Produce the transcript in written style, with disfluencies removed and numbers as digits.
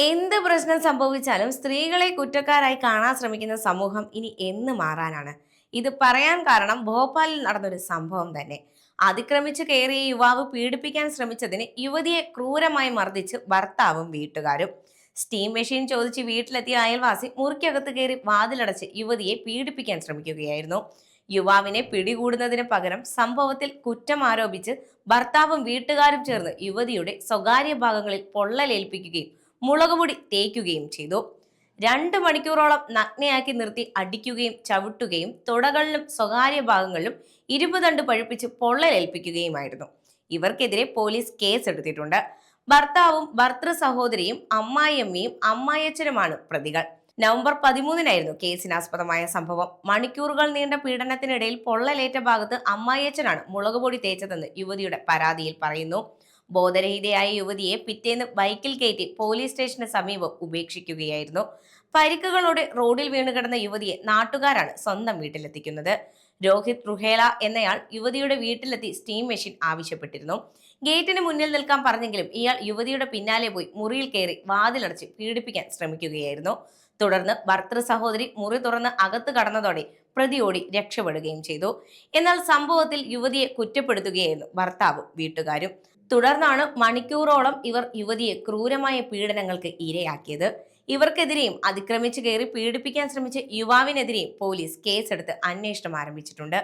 എന്ത് പ്രശ്നം സംഭവിച്ചാലും സ്ത്രീകളെ കുറ്റക്കാരായി കാണാൻ ശ്രമിക്കുന്ന സമൂഹം ഇനി എന്ന് മാറാനാണ്? ഇത് പറയാൻ കാരണം ഭോപ്പാലിൽ നടന്നൊരു സംഭവം തന്നെ. അതിക്രമിച്ച് കയറിയ യുവാവ് പീഡിപ്പിക്കാൻ ശ്രമിച്ചതിന് യുവതിയെ ക്രൂരമായി മർദ്ദിച്ച് ഭർത്താവും വീട്ടുകാരും. സ്റ്റീം മെഷീൻ ചോദിച്ച് വീട്ടിലെത്തിയ അയൽവാസി മുറിക്കകത്ത് കയറി വാതിലടച്ച് യുവതിയെ പീഡിപ്പിക്കാൻ ശ്രമിക്കുകയായിരുന്നു. യുവാവിനെ പിടികൂടുന്നതിന് പകരം സംഭവത്തിൽ കുറ്റം ആരോപിച്ച് ഭർത്താവും വീട്ടുകാരും ചേർന്ന് യുവതിയുടെ സ്വകാര്യ ഭാഗങ്ങളിൽ പൊള്ളലേൽപ്പിക്കുകയും മുളകുപൊടി തേക്കുകയും ചെയ്തു. 2 മണിക്കൂറോളം നഗ്നയാക്കി നിർത്തി അടിക്കുകയും ചവിട്ടുകയും തുടകളിലും സ്വകാര്യ ഭാഗങ്ങളിലും ഇരുമ്പുതണ്ട് പഴുപ്പിച്ച് പൊള്ളലേൽപ്പിക്കുകയുമായിരുന്നു. ഇവർക്കെതിരെ പോലീസ് കേസെടുത്തിട്ടുണ്ട്. ഭർത്താവും ഭർത്തൃ സഹോദരിയും അമ്മായിയമ്മയും അമ്മായിയച്ഛനുമാണ് പ്രതികൾ. നവംബർ 13-നായിരുന്നു കേസിനാസ്പദമായ സംഭവം. മണിക്കൂറുകൾ നീണ്ട പീഡനത്തിനിടയിൽ പൊള്ളലേറ്റ ഭാഗത്ത് അമ്മായിയച്ഛനാണ് മുളകുപൊടി തേച്ചതെന്ന് യുവതിയുടെ പരാതിയിൽ പറയുന്നു. ബോധരഹിതയായ യുവതിയെ പിറ്റേന്ന് ബൈക്കിൽ കയറ്റി പോലീസ് സ്റ്റേഷന് സമീപം ഉപേക്ഷിക്കുകയായിരുന്നു. പരിക്കുകളോടെ റോഡിൽ വീണുകിടന്ന യുവതിയെ നാട്ടുകാരാണ് സ്വന്തം വീട്ടിലെത്തിക്കുന്നത്. രോഹിത് റുഹേല എന്നയാൾ യുവതിയുടെ വീട്ടിലെത്തി സ്റ്റീം മെഷീൻ ആവശ്യപ്പെട്ടിരുന്നു. ഗേറ്റിന് മുന്നിൽ നിൽക്കാൻ പറഞ്ഞെങ്കിലും ഇയാൾ യുവതിയുടെ പിന്നാലെ പോയി മുറിയിൽ കയറി വാതിലടച്ച് പീഡിപ്പിക്കാൻ ശ്രമിക്കുകയായിരുന്നു. തുടർന്ന് ഭർത്തൃ സഹോദരി മുറി തുറന്ന് അകത്ത് കടന്നതോടെ പ്രതി ഓടി രക്ഷപ്പെടുകയും ചെയ്തു. എന്നാൽ സംഭവത്തിൽ യുവതിയെ കുറ്റപ്പെടുത്തുകയായിരുന്നു ഭർത്താവും വീട്ടുകാരും. തുടർന്നാണ് മണിക്കൂറോളം ഇവർ യുവതിയെ ക്രൂരമായ പീഡനങ്ങൾക്ക് ഇരയാക്കിയത്. ഇവർക്കെതിരെയും അതിക്രമിച്ചു കയറി പീഡിപ്പിക്കാൻ ശ്രമിച്ച യുവാവിനെതിരെയും പോലീസ് കേസെടുത്ത് അന്വേഷണം ആരംഭിച്ചിട്ടുണ്ട്.